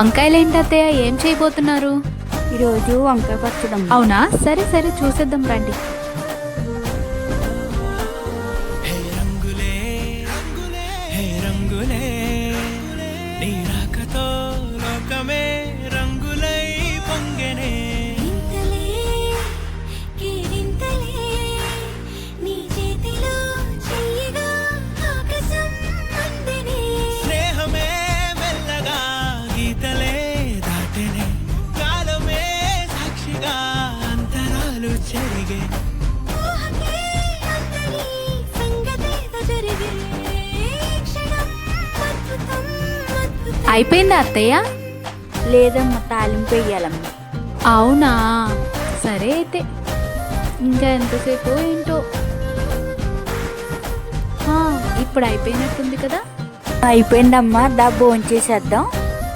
వంకాయలేంటి అత్తయ్య, ఏం చేయబోతున్నారు? ఈరోజు వంకాయ పచ్చడం. అవునా, సరే సరే చూసేద్దాం రండి. అయిపోయిందా అత్తయ్య? లేదమ్మా, తాలింపు వేయాలమ్మా. అవునా, సరే అయితే ఇంకా ఎంతసేపు ఏంటో. ఇప్పుడు అయిపోయినట్టుంది కదా. అయిపోయిందమ్మా, దా భోంచేసేద్దాం.